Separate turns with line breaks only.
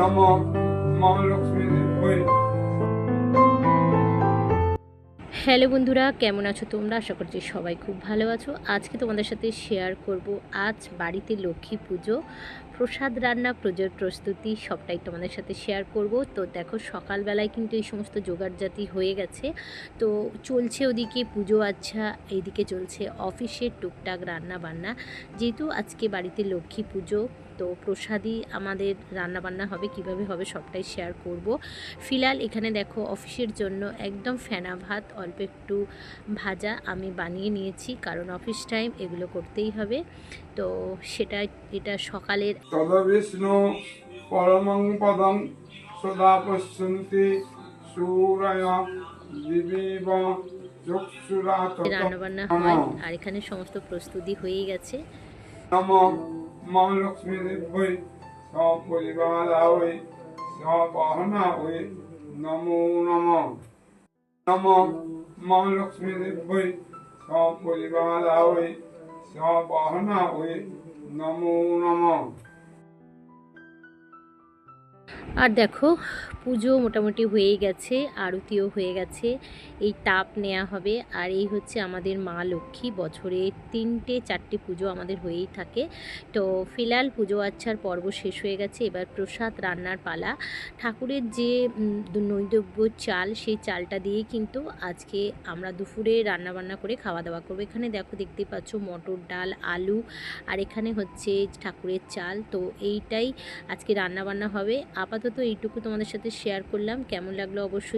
নমো মা লক্ষ্মী দেবী।
হ্যালো বন্ধুরা, কেমন আছো তোমরা? আশা করছি সবাই খুব ভালো আছো। আজকে তোমাদের সাথে শেয়ার করব আজ বাড়িতে লক্ষ্মী পুজো, প্রসাদ রান্না, পুজোর প্রস্তুতি সবটাই তোমাদের সাথে শেয়ার করব। তো দেখো সকালবেলায় কিন্তু এই সমস্ত জোগাড়জাতি হয়ে গেছে। তো চলছে ওদিকে পুজো, আচ্ছা এইদিকে চলছে অফিসের টুকটাক রান্না বান্না। যেহেতু আজকে বাড়িতে লক্ষ্মী পুজো, তো প্রসাদই আমাদের রান্নাবান্না হবে, কিভাবে হবে সবটাই শেয়ার করব। ফিলহাল এখানে দেখো অফিসের জন্য একদম ফেনা ভাত, অল্প একটু ভাজা আমি বানিয়ে নিয়েছি, কারণ অফিস টাইম এগুলো করতেই হবে। তো সেটা এটা সকালের
তদবিষ্ণু পরমং পদং সদা পশ্যন্তি সূরয় দিবিব চক্ষুরাততম।
রান্নাবান্না হয়,
নমঃ
আর এখানে সমস্ত প্রস্তুতি হয়েই গেছে।
নমো মা লক্ষ্মী দেবী সপরিবারায় সবহনায় নমো নমঃ। নমো মা লক্ষ্মী দেবী সপরিবারায় সবহনায় নমো নমঃ।
আর দেখো পুজো মোটামুটি হয়েই গেছে, আরতিও হয়ে গেছে। এই তাপ নেওয়া হবে, আর এই হচ্ছে আমাদের মা লক্ষ্মী। বছরে 3-4টে পুজো আমাদের হয়েই থাকে। তো ফিলহাল পুজো আচ্ছার পর্ব শেষ হয়ে গেছে, এবার প্রসাদ রান্নার পালা। ঠাকুরের যে নৈবেদ্য চাল, সেই চালটা দিয়েই কিন্তু আজকে আমরা দুপুরে রান্নাবান্না করে খাওয়া দাওয়া করবো। এখানে দেখো দেখতে পাচ্ছ মটর ডাল, আলু, আর এখানে হচ্ছে ঠাকুরের চাল। তো এইটাই আজকে রান্নাবান্না হবে। আপাতত এইটুকু তোমাদের সাথে শেয়ার করলাম। কেমন লাগলো অবশ্যই